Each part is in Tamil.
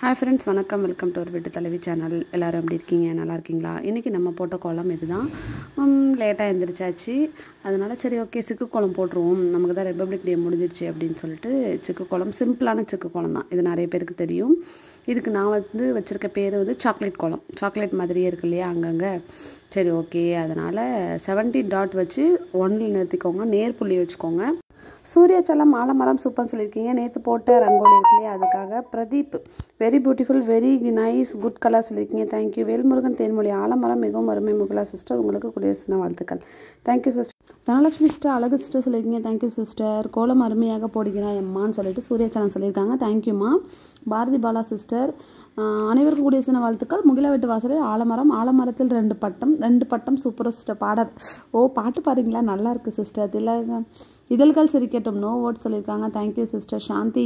Hi friends, வணக்கம் வெல்கம் டு ஒரு வீட்டு தலைவி சேனல். எல்லாரும் எப்படி இருக்கீங்க? நல்லா இருக்கீங்களா? இன்னைக்கு நம்ம போட்ட கோலம் இதுதான். லேட்டா எந்திரிச்சாச்சு. அதனால சரி ஓகே சிக்கு கோலம் போட்ருவோம். நமக்கு தான் ரிபப்ளிக் டே முடிஞ்சிருச்சு அப்படினு சொல்லிட்டு சிக்கு கோலம் சிம்பிளான சிக்கு கோலம் தான். இது நிறைய பேருக்கு தெரியும். இதுக்கு நான் வச்சிருக்க பேர் சாக்லேட் கோலம். சாக்லேட் மாதிரியே இருக்கு இல்லையா அங்கங்க. சரி ஓகே அதனால 70 டாட் வச்சு 1ல நிறுத்திக்கோங்க. நேர் புள்ளி வச்சுக்கோங்க. சூர்யாச்சலம் ஆலமரம் சூப்பர்னு சொல்லியிருக்கீங்க. நேற்று போட்ட ரங்கோலி இருக்கு இல்லையா அதுக்காக. Pradeep very beautiful very nice good colour சொல்லியிருக்கீங்க. தேங்க்யூ. வேல்முருகன் தேன்மொழி ஆலமரம் மிகவும் அருமை முகலா சிஸ்டர் உங்களுக்கு குடியரசு தின வாழ்த்துக்கள். Thank you sister. தனலட்சுமி சிஸ்டர் அழகு சிஸ்டர் சொல்லியிருக்கீங்க. Thank you sister. கோலம் அருமையாக போடுகிறாய் எம்மான்னு சொல்லிட்டு சூர்யாச்சலம் சொல்லியிருக்காங்க. தேங்க்யூம்மா. பாரதி பாலா சிஸ்டர் அனைவருக்கும் குடியரசு தின வாழ்த்துக்கள். முகில வீட்டு வாசலில் ஆலமரம் ஆலமரத்தில் 2 பட்டம் சூப்பர் சிஸ்டர் பாடல். பாட்டு பாருங்களா நல்லா இருக்குது சிஸ்டர். இதழ்கள் சிரிக்கட்டும் நோ வேர்ட்ஸ் சொல்லியிருக்காங்க. Thank you sister. சாந்தி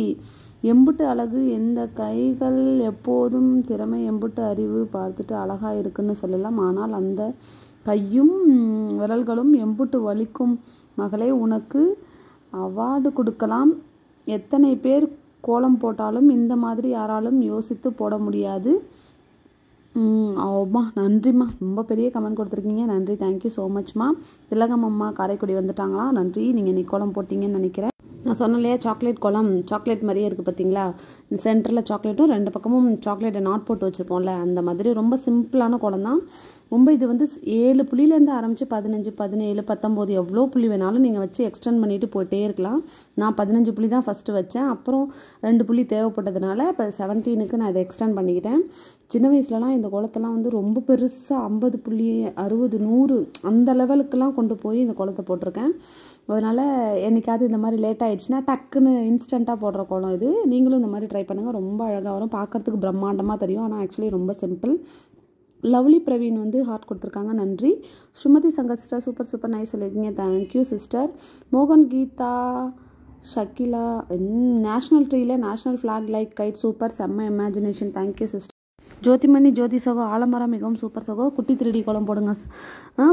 எம்புட்டு அழகு எந்த கைகள் எப்போதும் திறமை எம்புட்டு அறிவு பார்த்துட்டு அழகாக இருக்குன்னு சொல்லலாம். ஆனால் அந்த கையும் விரல்களும் எம்புட்டு வலிக்கும் மகளே உனக்கு அவார்டு கொடுக்கலாம். எத்தனை பேர் கோலம் போட்டாலும் இந்த மாதிரி யாராலும் யோசித்து போட முடியாது. நன்றிம்மா. ரொம்ப பெரிய கமெண்ட் கொடுத்துருக்கீங்க. நன்றி. தேங்க்யூ ஸோ மச்மா. திலகம் அம்மா காரைக்குடி வந்துட்டாங்களா? நன்றி. நீங்கள் இன்னைக்கு கோலம் போட்டிங்கன்னு நினைக்கிறேன். நான் சொன்னேன் இல்லையா சாக்லேட் கோலம் சாக்லேட் மாதிரியே இருக்குது பார்த்தீங்களா. சென்டரில் சாக்லேட்டும் 2 பக்கமும் சாக்லேட்டை நாட் போட்டு வச்சுருப்போம்ல அந்த மாதிரி ரொம்ப சிம்பிளான கோலம் தான். ரொம்ப இது 7 புள்ளியிலேருந்து ஆரம்பித்து 15 17 19 எவ்வளோ புள்ளி வேணாலும் நீங்கள் வச்சு எக்ஸ்டெண்ட் பண்ணிவிட்டு போயிட்டே இருக்கலாம். நான் 15 புள்ளி தான் ஃபஸ்ட்டு வச்சேன். அப்புறம் 2 புள்ளி தேவைப்பட்டதுனால இப்போ 17க்கு நான் இதை எக்ஸ்டெண்ட் பண்ணிக்கிட்டேன். சின்ன வயசுலலாம் இந்த கோலத்தெல்லாம் ரொம்ப பெருசாக 50 புள்ளி 60 100 அந்த லெவலுக்கெல்லாம் கொண்டு போய் இந்த கோலத்தை போட்டிருக்கேன். அதனால் என்றைக்காவது இந்த மாதிரி லேட் ஆகிடுச்சுன்னா டக்குன்னு இன்ஸ்டண்ட்டாக போடுற கோலம் இது. நீங்களும் இந்த மாதிரி ட்ரை பண்ணுங்கள். ரொம்ப அழகாக வரும். பார்க்குறதுக்கு பிரம்மாண்டமாக தெரியும். ஆனால் ஆக்சுவலி ரொம்ப சிம்பிள். லவ்லி பிரவீன் ஹார்ட் கொடுத்துருக்காங்க. நன்றி. Srumathi Shankar sister super nice சொல்லியிருக்கீங்க. Thank you sister. மோகன் கீதா ஷக்கிலா நேஷ்னல் ட்ரீல national flag like kite super செம்ம imagination. Thank you sister. Jothimani Jothi சகோ ஆலமரம் மிகவும் சூப்பர் சகோ. குட்டி 3D கோலம் போடுங்க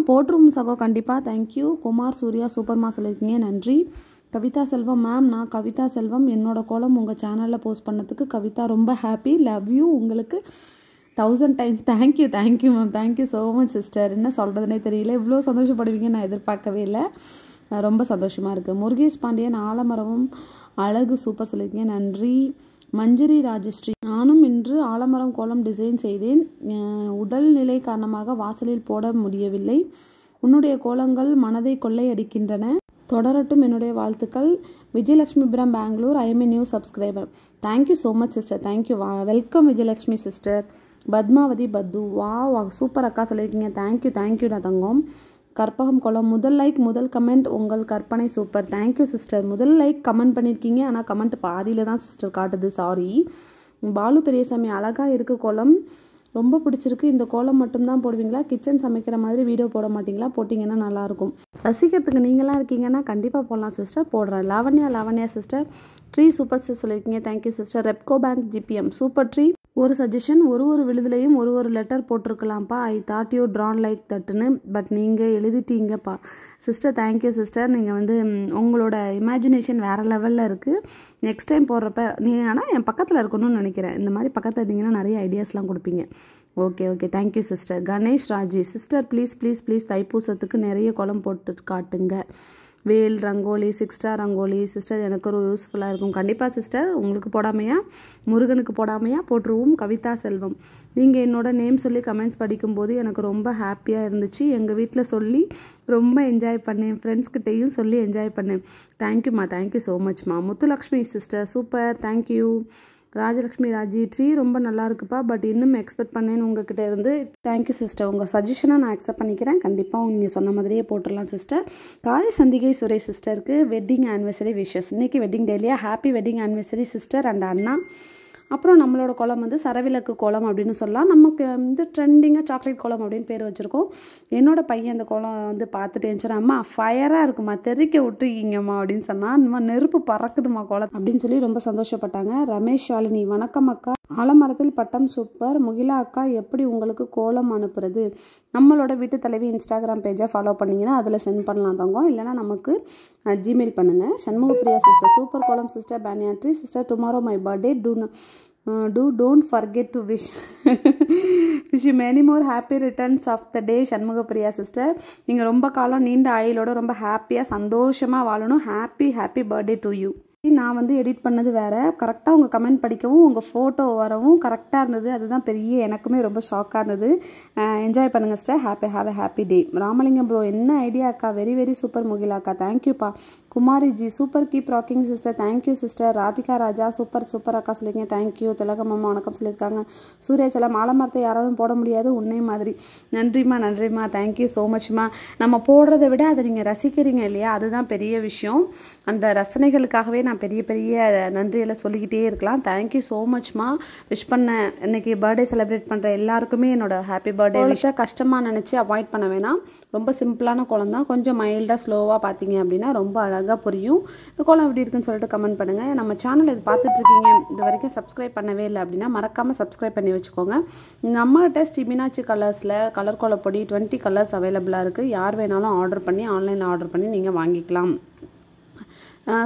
போட்டுரும் சகோ கண்டிப்பாக. தேங்க்யூ. குமார் சூர்யா சூப்பர்மா சொல்லியிருக்கீங்க. நன்றி. கவிதா செல்வம் மேம் நான் கவிதா செல்வம் என்னோடய கோலம் உங்கள் சேனலில் போஸ்ட் பண்ணதுக்கு கவிதா ரொம்ப ஹாப்பி லவ் யூ உங்களுக்கு 1000 times thank you ma'am. Thank you so much sister. என்ன சொல்கிறதுனே தெரியல. இவ்வளோ சந்தோஷப்படுவீங்க நான் எதிர்பார்க்கவே இல்லை. ரொம்ப சந்தோஷமாக இருக்குது. முருகேஷ் பாண்டியன் ஆலமரமும் அழகு சூப்பர் சொல்லியிருக்கீங்க. நன்றி. மஞ்சுரி ராஜஸ்ரீ நானும் இன்று ஆலமரம் கோலம் டிசைன் செய்தேன். உடல்நிலை காரணமாக வாசலில் போட முடியவில்லை. உன்னுடைய கோலங்கள் மனதை கொள்ளை அடிக்கின்றன. தொடரட்டும் என்னுடைய வாழ்த்துக்கள். Vijayalakshmipuram Bangalore. I am a new subscriber. Thank you so much sister. Thank you. Welcome Vijayalakshmi sister. Padmavathi பத்து சூப்பர் அக்கா சொல்லியிருக்கீங்க. தேங்க்யூடா தங்கம். கற்பகம் கோலம் முதல் லைக் முதல் கமெண்ட் உங்கள் கற்பனை சூப்பர். Thank you sister. முதல் லைக் கமெண்ட் பண்ணியிருக்கீங்க. ஆனால் கமெண்ட் பாதியில் தான் சிஸ்டர் காட்டுது. சாரி. பாலு பெரியசாமி அழகாக இருக்குது கோலம். ரொம்ப பிடிச்சிருக்கு. இந்த கோலம் மட்டும்தான் போடுவீங்களா? கிச்சன் சமைக்கிற மாதிரி வீடியோ போட மாட்டிங்களா? போட்டிங்கன்னா நல்லாயிருக்கும். ரசிக்கிறதுக்கு நீங்களாம் இருக்கீங்கன்னா கண்டிப்பாக போடலாம் சிஸ்டர். போடுறேன். Lavanya sister. Tree super sister சொல்லியிருக்கீங்க. Thank you sister. Repco bank GPM super tree. ஒரு சஜஷன் ஒரு விழுதுலையும் ஒரு லெட்டர் போட்டிருக்கலாம்ப்பா. I thought you drawn like தட்டுன்னு பட் நீங்கள் எழுதிட்டீங்கப்பா சிஸ்டர். Thank you sister. நீங்கள் உங்களோட இமேஜினேஷன் வேறு லெவலில் இருக்குது. நெக்ஸ்ட் டைம் போடுறப்ப நீங்கள் ஆனால் என் பக்கத்தில் இருக்கணும்னு நினைக்கிறேன். இந்த மாதிரி பக்கத்தில் இருந்தீங்கன்னா நிறைய ஐடியாஸ்லாம் கொடுப்பீங்க. Okay thank you sister. Ganesh Raji sister please தைப்பூசத்துக்கு நிறைய கோலம் போட்டு காட்டுங்க. வேல் ரங்கோலி 6 ஸ்டார் ரங்கோலி சிஸ்டர் எனக்கு ஒரு யூஸ்ஃபுல்லாக இருக்கும். கண்டிப்பாக சிஸ்டர். உங்களுக்கு போடாமையா முருகனுக்கு போடாமையா போட்டுருவோம். கவிதா செல்வம் நீங்கள் என்னோட நேம் சொல்லி கமெண்ட்ஸ் படிக்கும்போது எனக்கு ரொம்ப ஹாப்பியாக இருந்துச்சு. எங்கள் வீட்டில் சொல்லி ரொம்ப என்ஜாய் பண்ணேன். ஃப்ரெண்ட்ஸ்கிட்டையும் சொல்லி என்ஜாய் பண்ணேன். தேங்க்யூம்மா. தேங்க்யூ ஸோ மச்மா. Muthulakshmi sister super. Thank you. Rajalakshmi Raji tree ரொம்ப நல்லா இருக்குப்பா பட் இன்னும் எக்ஸ்பெக்ட் பண்ணேன்னு உங்ககிட்ட இருந்து. Thank you sister. உங்கள் சஜஷனை நான் அக்செப்ட் பண்ணிக்கிறேன். கண்டிப்பாக நீங்கள் சொன்ன மாதிரியே போட்டுடலாம் சிஸ்டர். காலை சந்திகை சுரேஷ் சிஸ்டருக்கு வெட்டிங் ஆனிவர்சரி விஷஸ். இன்றைக்கி வெட்டிங் டேலியா happy wedding anniversary sister and அண்ணா. அப்புறம் நம்மளோட கோலம் சரவிளக்கு கோலம் அப்படின்னு சொல்லலாம். நமக்கு ட்ரெண்டிங்காக சாக்லேட் கோலம் அப்படின்னு பேர் வச்சுருக்கோம். என்னோடய பையன் அந்த கோலம் பார்த்துட்டு இருந்துச்சுன்னா அம்மா ஃபயராக இருக்குமா தெறிக்க விட்டுருக்கீங்கம்மா அப்படின்னு சொன்னால் இந்த நெருப்பு பறக்குதுமா கோலம் அப்படின்னு சொல்லி ரொம்ப சந்தோஷப்பட்டாங்க. ரமேஷ் ஷாலினி வணக்கம் அக்கா. ஆலமரத்தில் பட்டம் சூப்பர். முகிலா அக்கா எப்படி உங்களுக்கு கோலம் அனுப்புறது? நம்மளோட வீட்டு தலைவி இன்ஸ்டாகிராம் பேஜை ஃபாலோ பண்ணிங்கன்னா அதில் சென்ட் பண்ணலாம் தங்கம். இல்லைனா நமக்கு ஜிமெயில் பண்ணுங்கள். Shanmugapriya sister super kolam sister. பேனியாட்ரி sister tomorrow my birthday don't forget to wish you many more happy returns of the day Shanmugapriya sister. நீங்கள் ரொம்ப காலம் நீண்ட ஆயுளோட ரொம்ப ஹாப்பியாக சந்தோஷமாக வாழணும். Happy birthday to you. நான் வந்து எடிட் பண்ணது வேறு, கரெக்டாக உங்கள் கமெண்ட் படிக்கவும் உங்கள் ஃபோட்டோ வரவும் கரெக்டாக இருந்தது. அதுதான் பெரிய எனக்குமே ரொம்ப ஷாக்காக இருந்தது. என்ஜாய் பண்ணுங்கள் sister. Have a happy day. Ramalingam bro என்ன ஐடியா அக்கா, வெரி சூப்பர் முகிலாக்கா, தேங்க்யூப்பா. Kumari ji super keep rocking sister, thank you sister. Radhika Raja super அக்கா சொல்லியிருக்கீங்க, தேங்க்யூ. திலகம் அம்மா வணக்கம் சொல்லியிருக்காங்க. சூர்யாச்சலம் ஆலமரத்தை யாராலும் போட முடியாது உன்னை மாதிரி. நன்றிம்மா தேங்க்யூ ஸோ மச்மா. நம்ம போடுறத விட அதை நீங்கள் ரசிக்கிறீங்க இல்லையா, அதுதான் பெரிய விஷயம். அந்த ரசனைகளுக்காகவே நான் பெரிய நன்றியெல்லாம் சொல்லிக்கிட்டே இருக்கலாம். Thank you so மச்மா. விஷ் பண்ண இன்னைக்கு பர்த்டே செலிப்ரேட் பண்ணுற எல்லாருக்குமே என்னோட ஹாப்பி பர்த்டே விஷயம். கஷ்டமாக நினச்சி அவாய்ட் பண்ண வேணாம். ரொம்ப சிம்பிளான கோலம் தான், கொஞ்சம் மைல்டாக ஸ்லோவாக பார்த்தீங்க அப்படின்னா ரொம்ப அழகாக புரியும். இந்த கோலம் எப்படி இருக்குன்னு சொல்லிட்டு கமெண்ட் பண்ணுங்கள். நம்ம சேனல் இது பார்த்துட்ருக்கீங்க, இது வரைக்கும் சப்ஸ்கிரைப் பண்ணவே இல்லை அப்படின்னா மறக்காமல் சப்ஸ்கிரைப் பண்ணி வச்சுக்கோங்க. நம்மகிட்ட ஸ்ரீ மீனாட்சி கலர்ஸில் கலர் கோலப்பொடி 20 கலர்ஸ் அவைலபிளாக இருக்குது. யார் வேணாலும் ஆன்லைனில் ஆர்டர் பண்ணி நீங்கள் வாங்கிக்கலாம்.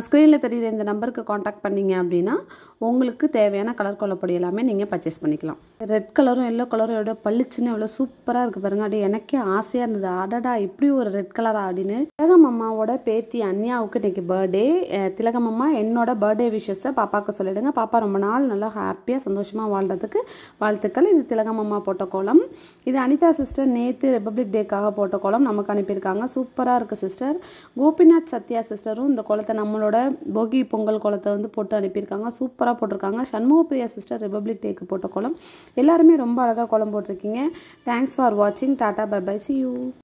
ஸ்க்ரீனில் தெரியுற இந்த நம்பருக்கு காண்டாக்ட் பண்ணிங்க அப்படின்னா உங்களுக்கு தேவையான கலர் கோலப்பொடி எல்லாமே நீங்கள் பர்ச்சேஸ் பண்ணிக்கலாம். ரெட் கலரும் எல்லோ கலரும் எவ்வளோ பளிச்சுன்னு எவ்வளோ சூப்பராக இருக்குது பாருங்கள். அப்படியே எனக்கே ஆசையாக இருந்தது, அடடா இப்படி ஒரு ரெட் கலரா அப்படின்னு. திலகம் அம்மாவோட பேத்தி அன்யாவுக்கு இன்றைக்கி பர்த்டே. திலகம் அம்மா என்னோட பர்த்டே விஷஸை பாப்பாவுக்கு சொல்லிவிடுங்க. பாப்பா ரொம்ப நாள் நல்லா ஹாப்பியாக சந்தோஷமாக வாழ்கிறதுக்கு வாழ்த்துக்கள். இது திலகம் அம்மா போட்ட கோலம். இது அனிதா சிஸ்டர் நேற்று ரிப்பப்ளிக் டேக்காக போட்ட கோலம் நமக்கு அனுப்பியிருக்காங்க. சூப்பராக இருக்குது சிஸ்டர். கோபிநாத் சத்யா சிஸ்டரும் இந்த கோலத்தை நம்மளோட போகி பொங்கல் கோலத்தை வந்து போட்டு அனுப்பியிருக்காங்க. சூப்பராக போட்டிருக்காங்க. சண்முகப்பிரியா சிஸ்டர் ரிப்பப்ளிக் டேக்கு போட்ட கோலம். எல்லாருமே ரொம்ப அழகாக கோலம் போட்டிருக்கீங்க. தேங்க்ஸ் ஃபார் வாட்சிங். Tata bye bye, see you.